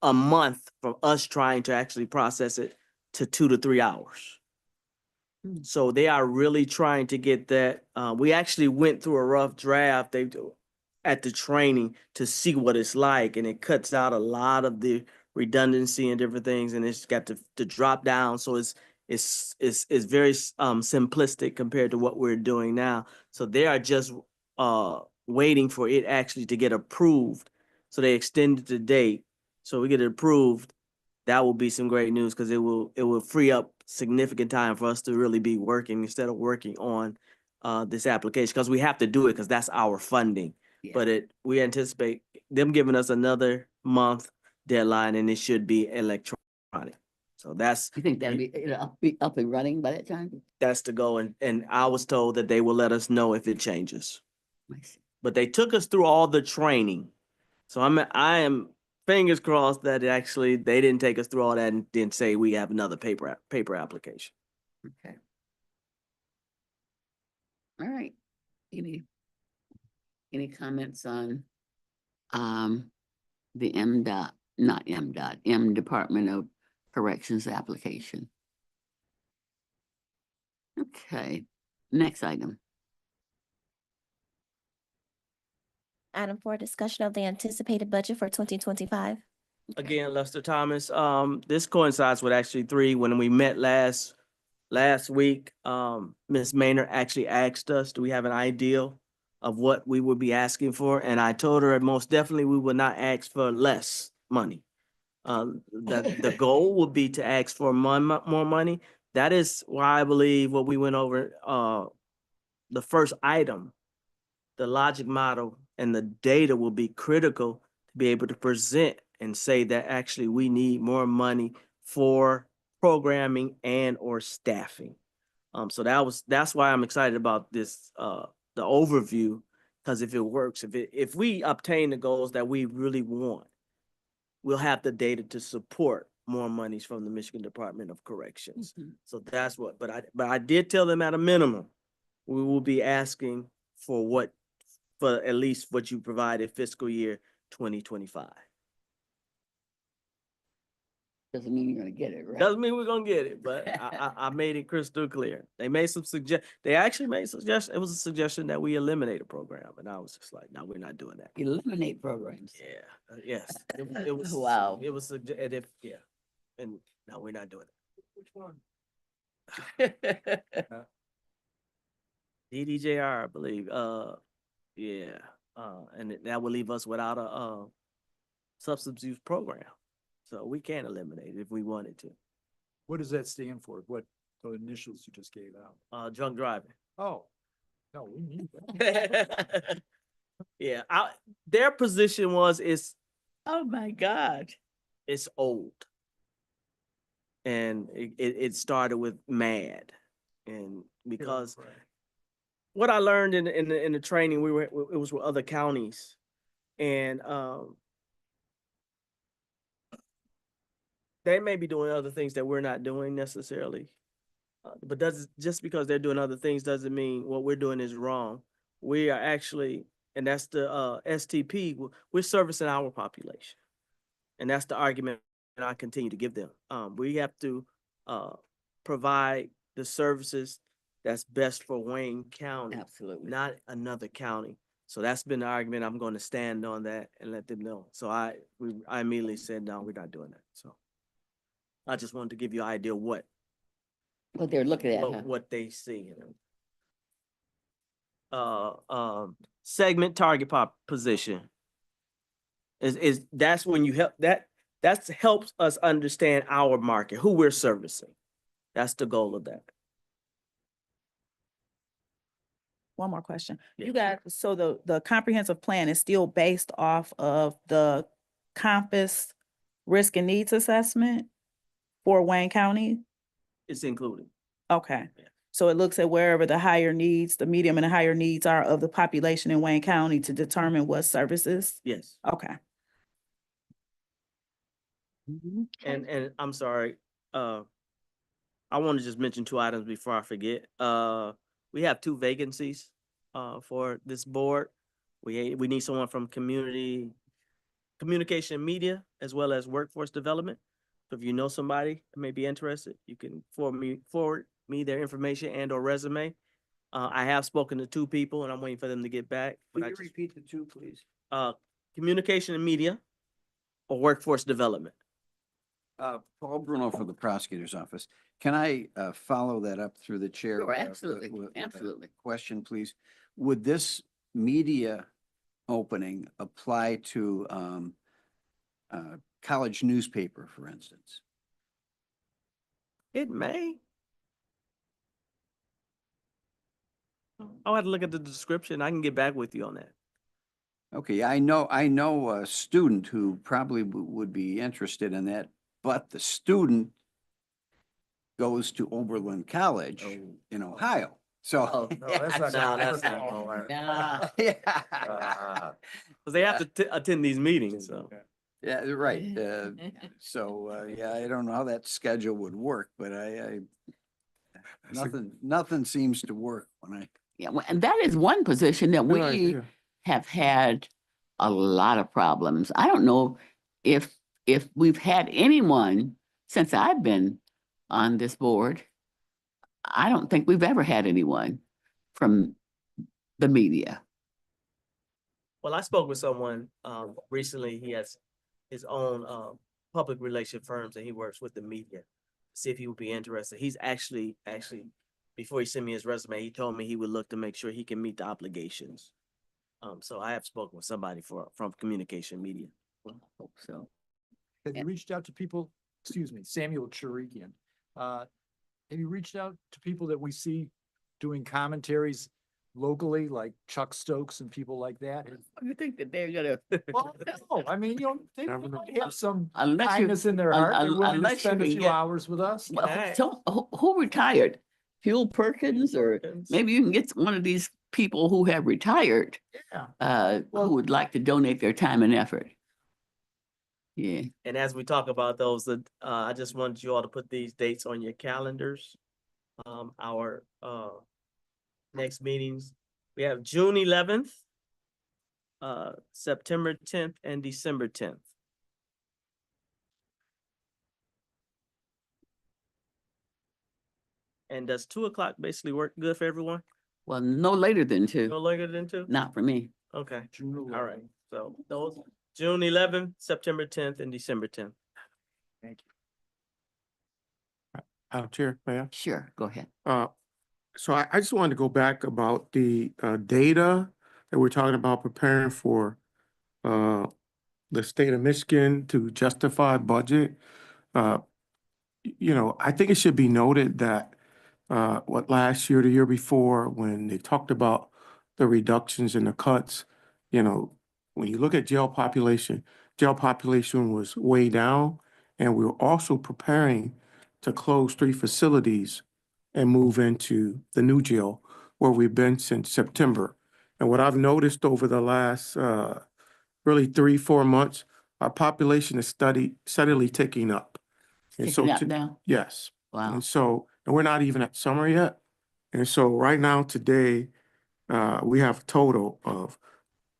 a month from us trying to actually process it to 2 to 3 hours. So they are really trying to get that. We actually went through a rough draft at the training to see what it's like, and it cuts out a lot of the redundancy and different things, and it's got to drop down. So it's very simplistic compared to what we're doing now. So they are just waiting for it actually to get approved. So they extended the date. So we get it approved. That will be some great news, because it will free up significant time for us to really be working instead of working on this application, because we have to do it because that's our funding. Yeah. But we anticipate them giving us another month deadline, and it should be electronic. So You think that'll be up and running by that time? that's the goal. And I was told that they will let us know if it changes. I see. But they took us through all the training So I am fingers crossed that actually they didn't take us through all that and then say we have another paper application. Okay. All right. Any comments on the M Department of Corrections application? Okay, next item. Item 4, discussion of the anticipated budget for 2025. Again, Lester Thomas, this coincides with actually 3, when we met last week, Ms. Maynard actually asked us, do we have an idea of what we would be asking for? And I told her most definitely we would not ask for less money. The goal would be to ask for more money. That is why I believe what we went over, the first item, the logic model and the data will be critical to be able to present and say that actually we need more money for programming and or staffing. So that's why I'm excited about this, the overview, because if it works, if we obtain the goals that we really want, we'll have the data to support more monies from the Michigan Department of Corrections. So that's what, but I did tell them at a minimum, we will be asking for at least what you provided fiscal year 2025. Doesn't mean you're gonna get it, right? Doesn't mean we're gonna get it, but I made it crystal clear. They actually made suggestion. It was a suggestion that we eliminate a program, and I was just like, no, we're not doing that. Eliminate programs. Yeah, yes. It was. Wow. It was, and no, we're not doing Which one? it. DDJR, I believe, yeah, and that will leave us without a substance use program. So we can eliminate it if we wanted to. What does that stand for? What, the initials you just gave out? Drunk driving. Oh, no, we need that. Yeah, their position is, Oh, my God. it's old. And it started with MAD. And because what I learned in the training, it was with other counties. And they may be doing other things that we're not doing necessarily. But just because they're doing other things doesn't mean what we're doing is wrong. We are actually, and that's the STP, we're servicing our population. And that's the argument that I continue to give them. We have to provide the services that's best for Wayne County, Absolutely. not another county. So that's been the argument. I'm going to stand on that and let them know. So I immediately said, no, we're not doing that. So I just wanted to give you an idea what They're looking at, huh? what they see. Segment target position is that's when you help that helps us understand our market, who we're servicing. That's the goal of that. One more question. Yeah. You guys, so the comprehensive plan is still based off of the Compass Risk and Needs Assessment for Wayne County? It's included. Okay. Yeah. So it looks at wherever the higher needs, the medium and the higher needs are of the population in Wayne County to determine what services? Yes. Okay. And I'm sorry, I want to just mention 2 items before I forget. We have 2 vacancies for this board. We need someone from communication and media, as well as workforce development. So if you know somebody that may be interested, you can forward me their information and or resume. I have spoken to 2 people and I'm waiting for them to get back. But Could you repeat the 2, please? Communication and media or workforce development. Paul Bruno for the prosecutor's office. Can I follow that up through the chair? Sure, absolutely, with a absolutely. Question, please. Would this media opening apply to college newspaper, for instance? It may. I'll have to look at the description. I can get back with you on that. Okay, I know a student who probably would be interested in that, but the student goes to Oberlin College in Ohio. So. Oh, no, that's not, no, that's not gonna work. Nah. Yeah. Cause they have to attend these meetings, so. Yeah, right. So, yeah, I don't know how that schedule would work, but nothing seems to work when Yeah, well, and that is one position that Good we idea. have had a lot of problems. I don't know if we've had anyone since I've been on this board. I don't think we've ever had anyone from the media. Well, I spoke with someone, recently, he has his own, public relation firms and he works with the media. See if he would be interested. He's actually, before he sent me his resume, he told me he would look to make sure he can meet the obligations. So I have spoken with somebody from communication media. I hope so. Have you reached out to people, excuse me, Samuel Chirikian? Have you reached out to people that we see doing commentaries locally, like Chuck Stokes and people like that? You think that they're gonna? Well, no, I mean, they Never know. might have some Unless you- kindness in their heart. They're willing to unless you spend a can few get- hours with us. Well, Hey. so who retired? Huel Perkins, or maybe you can get one of these people who have retired, Yeah. who would like to donate their time and effort. Yeah, And as we talk about those, I just wanted you all to put these dates on your calendars. Our next meetings, we have June 11th, September 10th, and December 10th. And does 2 o'clock basically work good for everyone? well, no later than No 2, later than 2? not for me. Okay, June all right. 11th. So those, June 11th, September 10th, and December 10th. Thank you. Chair, Mayor. Sure, go ahead. So I just wanted to go back about the data that we're talking about preparing for the state of Michigan to justify budget. You know, I think it should be noted that last year, the year before, when they talked about the reductions and the cuts, you know, when you look at jail population was way down, and we were also preparing to close 3 facilities and move into the new jail where we've been since September. And what I've noticed over the last really 3-4 months, our population is steadily ticking up. And so Ticking up to- now? Yes. Wow. And we're not even at summer yet. And so right now, today, we have a total of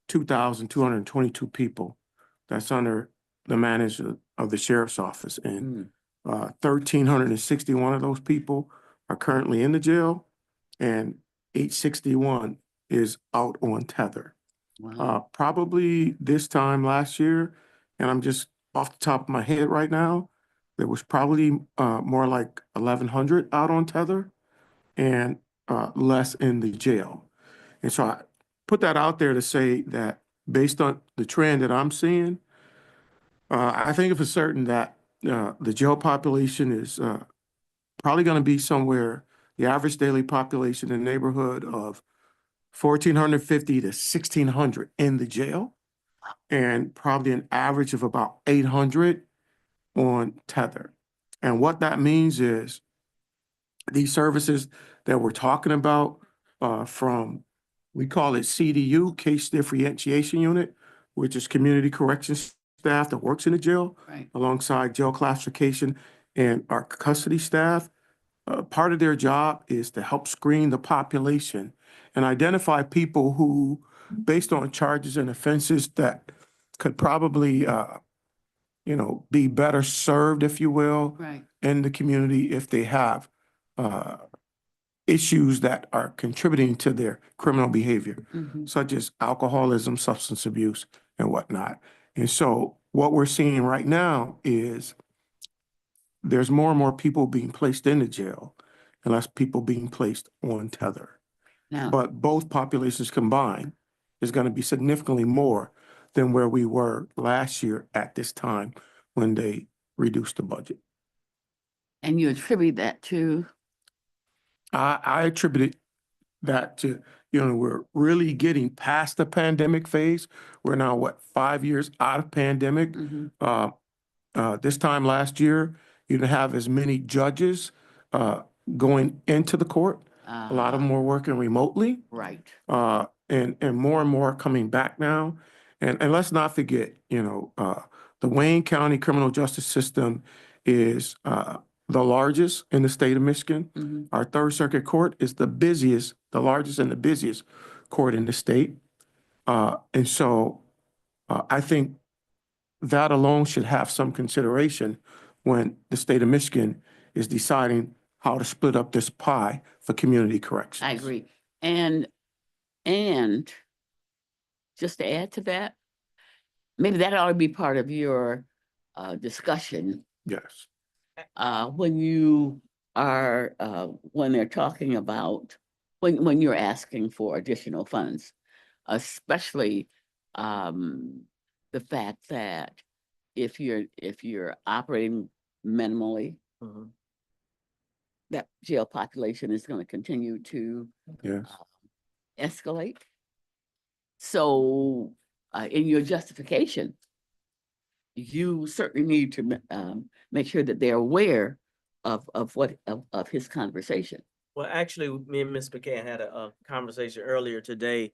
2,222 people that's under the manager of the sheriff's office. And Mm. 1,361 of those people are currently in the jail, and 861 is out on tether. Wow. Probably this time last year, and I'm just off the top of my head right now, there was probably more like 1,100 out on tether and less in the jail. And so I put that out there to say that based on the trend that I'm seeing, I think for certain that the jail population is probably going to be somewhere, the average daily population in the neighborhood of 1,450 to 1,600 in the jail, and probably an average of about 800 on tether. And what that means is these services that we're talking about from, we call it CDU, Case Differentiation Unit, which is community corrections staff that works in the jail Right. alongside jail classification and our custody staff. Part of their job is to help screen the population and identify people who, based on charges and offenses that could probably, be better served, if you will, Right. in the community if they have issues that are contributing to their criminal behavior, Mhm. such as alcoholism, substance abuse, and whatnot. And so what we're seeing right now is there's more and more people being placed into jail and less people being placed on tether. Now, But both populations combined is going to be significantly more than where we were last year at this time when they reduced the budget. and you attribute that to, I attributed that to, we're really getting past the pandemic phase. We're now, 5 years out of pandemic. Mhm. This time last year, you didn't have as many judges going into the court A lot of them were working remotely. Right. And more coming back now. And let's not forget, the Wayne County criminal justice system is the largest in the state of Michigan. Mhm. Our Third Circuit Court is the busiest, the largest and the busiest court in the state. And so I think that alone should have some consideration when the state of Michigan is deciding how to split up this pie for community corrections. I agree. And just to add to that, maybe that ought to be part of your discussion Yes. when you are when they're talking about when you're asking for additional funds, especially the fact that if you're operating minimally, Mhm. that jail population is going to continue to Yes. escalate. So in your justification, you certainly need to make sure that they're aware of what of his conversation. Well, actually, me and Ms. McCann had a conversation earlier today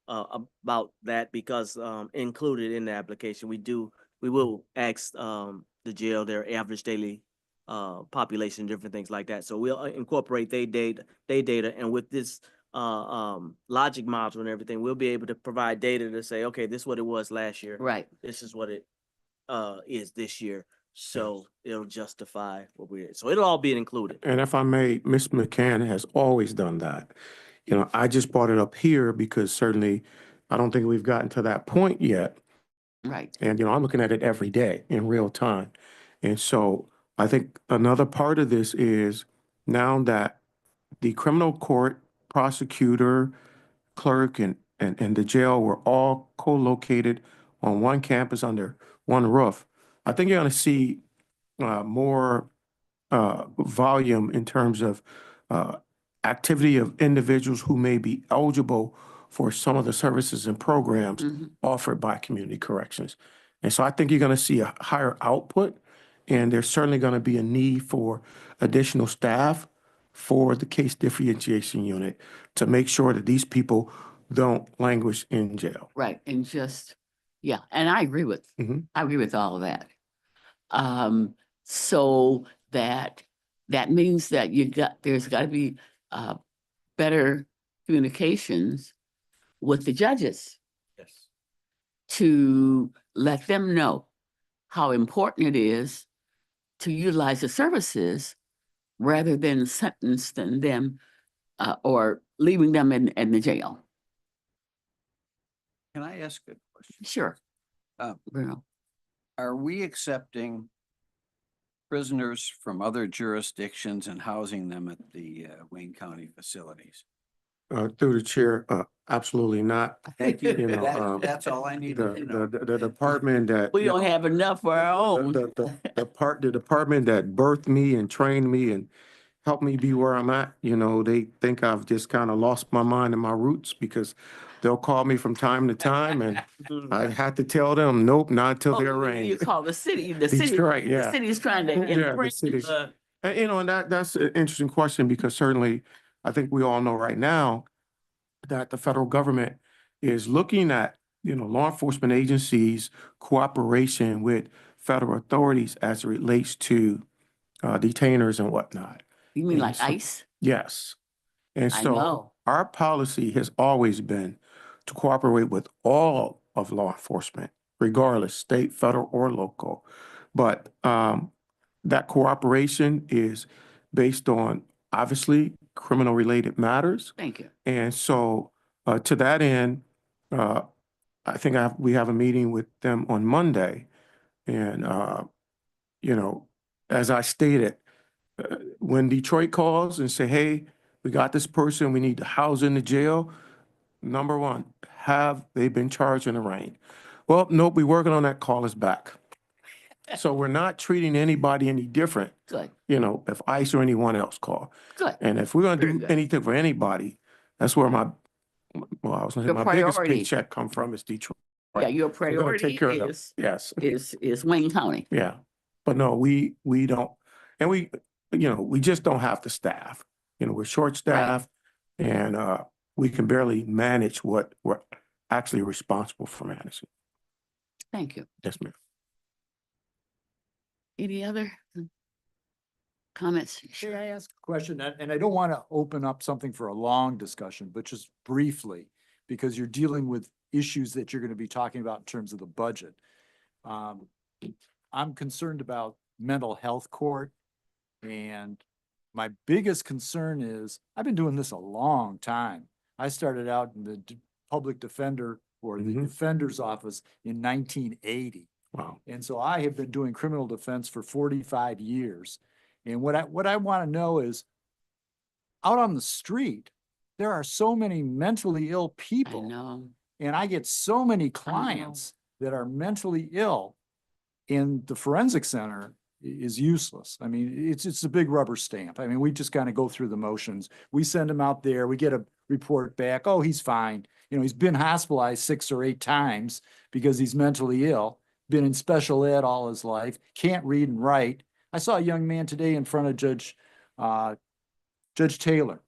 about that because included in the application, we will ask the jail their average daily population, different things like that. So we'll incorporate their data, and with this logic module and everything, we'll be able to provide data to say, okay, this is what it was last year. Right. This is what it is this year. So it'll justify what so it'll all be included. And if I may, Ms. McCann has always done that. I just brought it up here because certainly I don't think we've gotten to that point yet. Right. And, I'm looking at it every day in real time. And so I think another part of this is now that the criminal court, prosecutor, clerk, and the jail were all co-located on one campus under one roof, I think you're going to see more volume in terms of activity of individuals who may be eligible for some of the services and programs Mhm. offered by community corrections. And so I think you're going to see a higher output, and there's certainly going to be a need for additional staff for the case differentiation unit to make sure that these people don't languish in jail. Right. And yeah, and I agree with Mhm. all of that. So that means that there's got to be better communications with the judges Yes. to let them know how important it is to utilize the services rather than sentencing them or leaving them in the jail. Can I ask a question? Sure. Uh, Bruno. Are we accepting prisoners from other jurisdictions and housing them at the Wayne County facilities? Through the chair, absolutely not. Thank you. You know, That's all I needed to know. The department that. We don't have enough for our own. The department that birthed me and trained me and helped me be where I'm at, they think I've just kind of lost my mind and my roots because they'll call me from time to time and I had to tell them, nope, not until they're You arraigned. call the city, the That's city, right, the yeah. city's trying to Yeah, the infringe. city's- And that's an interesting question because certainly I think we all know right now that the federal government is looking at, law enforcement agencies' cooperation with federal authorities as it relates to detainers and whatnot. You mean like So- ICE? Yes. And I so know. our policy has always been to cooperate with all of law enforcement, regardless, state, federal, or local. But that cooperation is based on obviously criminal-related matters. Thank you. And so to that end, I think we have a meeting with them on Monday. And, as I stated, when Detroit calls and say, hey, we got this person, we need to house in the jail, number one, have they been charged and arraigned? Well, nope, we're working on that, call us back. So we're not treating anybody any different, Good, if ICE or anyone else call. good. And if we're gonna Very do good. anything for anybody, that's where my biggest priority. paycheck come from is Detroit. Yeah, your We're gonna priority take care of them. is Yes. Wayne County. Yeah, but no, we don't, and we just don't have the staff. We're short-staffed. And we can barely manage what we're actually responsible for managing. Thank you. Yes, ma'am. Any other comments? May I ask a question? And I don't want to open up something for a long discussion, but just briefly, because you're dealing with issues that you're going to be talking about in terms of the budget. I'm concerned about mental health court. And my biggest concern is, I've been doing this a long time. I started out in the public defender or the Mhm. defender's office in 1980. Wow. And so I have been doing criminal defense for 45 years. And what I want to know is, out on the street, there are so many mentally ill I people. know. And I get so many clients that are mentally ill, and the forensic center is useless. I mean, it's a big rubber stamp. I mean, we just kind of go through the motions. We send him out there, we get a report back, oh, he's fine. You know, he's been hospitalized 6 or 8 times because he's mentally ill, been in special ed all his life, can't read and write. I saw a young man today in front of Judge Taylor.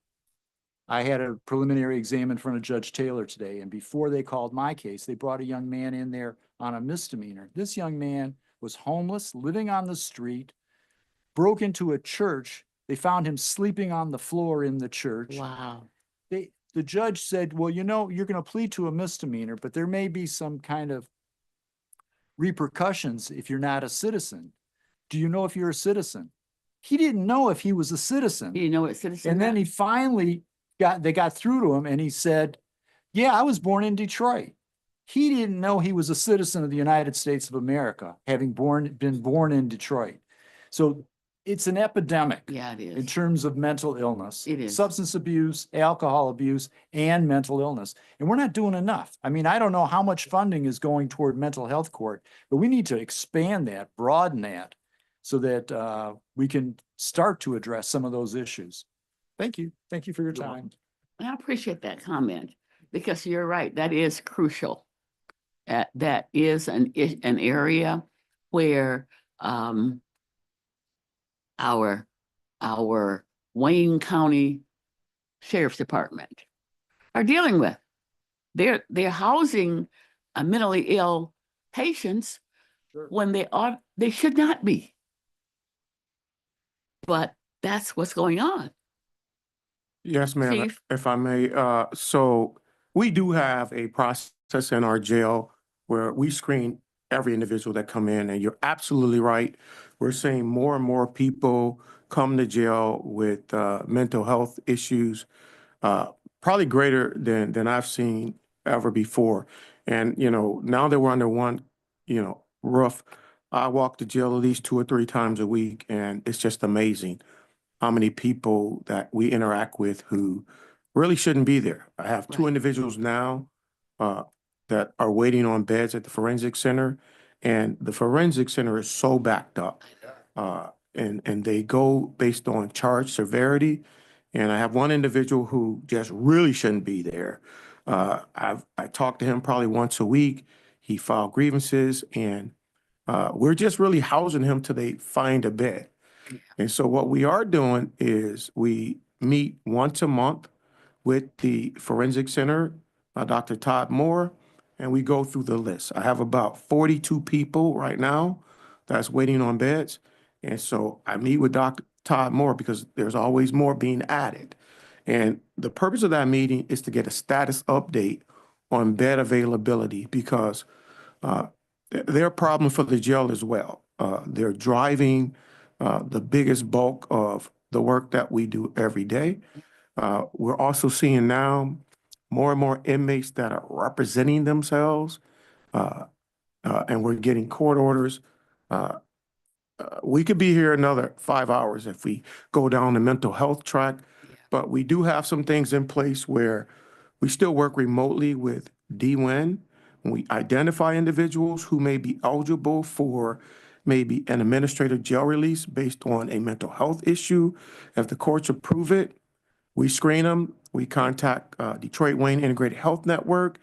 I had a preliminary exam in front of Judge Taylor today, and before they called my case, they brought a young man in there on a misdemeanor. This young man was homeless, living on the street, broke into a church. They found him sleeping on the floor in the church. Wow. The judge said, well, you know, you're going to plead to a misdemeanor, but there may be some kind of repercussions if you're not a citizen. Do you know if you're a citizen? He didn't know if he was a citizen. You know what citizen? And then he finally they got through to him and he said, yeah, I was born in Detroit. He didn't know he was a citizen of the United States of America, having been born in Detroit. So it's an epidemic Yeah, it in is. terms of mental illness. It is. Substance abuse, alcohol abuse, and mental illness. And we're not doing enough. I mean, I don't know how much funding is going toward mental health court, but we need to expand that, broaden that, so that we can start to address some of those issues. Thank you. Thank you for your time. I appreciate that comment, because you're right, that is crucial. That is an area where our Wayne County Sheriff's Department are dealing with. They're housing mentally ill patients Sure. when they should not be. But that's what's going on. Yes, ma'am, Chief? if I may. So we do have a process in our jail where we screen every individual that come in, and you're absolutely right. We're seeing more and more people come to jail with mental health issues, probably greater than I've seen ever before. And, you know, now that we're under one, roof, I walk to jail at least 2 or 3 times a week, and it's just amazing how many people that we interact with who really shouldn't be there. I have 2 Right. individuals now that are waiting on beds at the forensic center, and the forensic center is so backed up. And they go based on charge severity. And I have one individual who just really shouldn't be there. I talk to him probably once a week. He filed grievances, and we're just really housing him till they find a bed. And so what we are doing is we meet once a month with the forensic center, Dr. Todd Moore, and we go through the list. I have about 42 people right now that's waiting on beds. And so I meet with Dr. Todd Moore because there's always more being added. And the purpose of that meeting is to get a status update on bed availability, because they're a problem for the jail as well. They're driving the biggest bulk of the work that we do every day. We're also seeing now more and more inmates that are representing themselves, and we're getting court orders. We could be here another 5 hours if we go down the mental health track, but we do have some things in place where we still work remotely with DWIN. We identify individuals who may be eligible for maybe an administrative jail release based on a mental health issue. If the courts approve it, we screen them. We contact Detroit Wayne Integrated Health Network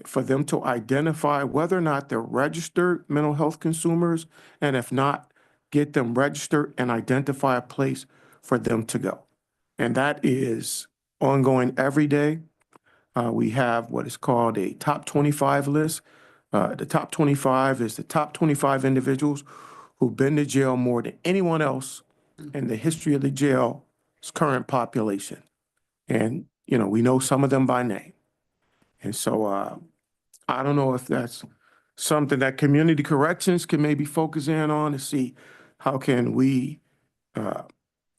for them to identify whether or not they're registered mental health consumers, and if not, get them registered and identify a place for them to go. And that is ongoing every day. We have what is called a top 25 list. The top 25 is the top 25 individuals who've been to jail more than anyone else in the history of the jail's current population. And, you know, we know some of them by name. And so I don't know if that's something that community corrections can maybe focus in on to see how can we,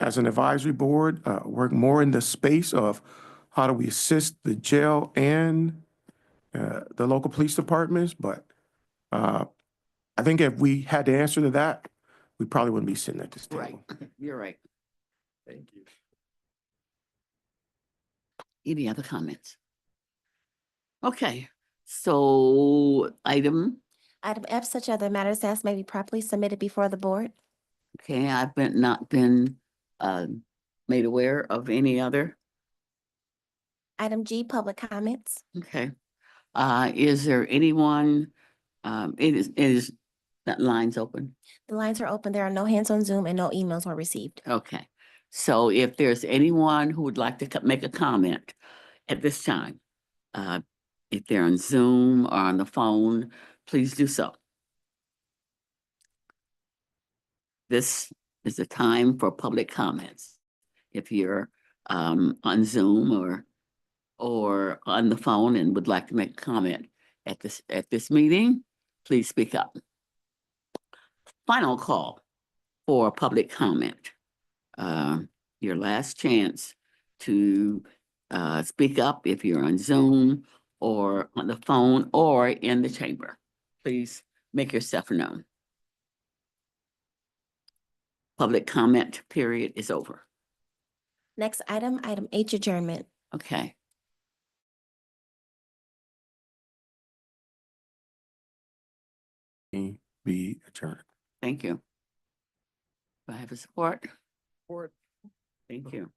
as an advisory board, work more in the space of how do we assist the jail and the local police departments. But I think if we had the answer to that, we probably wouldn't be sitting at this Right, table. you're right. Thank you. Any other comments? Okay, so item, Item F, such other matters as may be properly submitted before the board. okay, I've not been made aware of any other. Item G, public comments. Okay. Is there anyone, it is, that line's open? The lines are open. There are no hands on Zoom and no emails were received. Okay. So if there's anyone who would like to make a comment at this time, if they're on Zoom or on the phone, please do so. This is the time for public comments. If you're on Zoom or on the phone and would like to make a comment at this meeting, please speak up. Final call for public comment. Your last chance to speak up if you're on Zoom or on the phone or in the chamber. Please make yourself known. Public comment period is over. Next item, item H, adjournment. Okay. Be adjourned. Thank you. Do I have a support? Support. Thank you.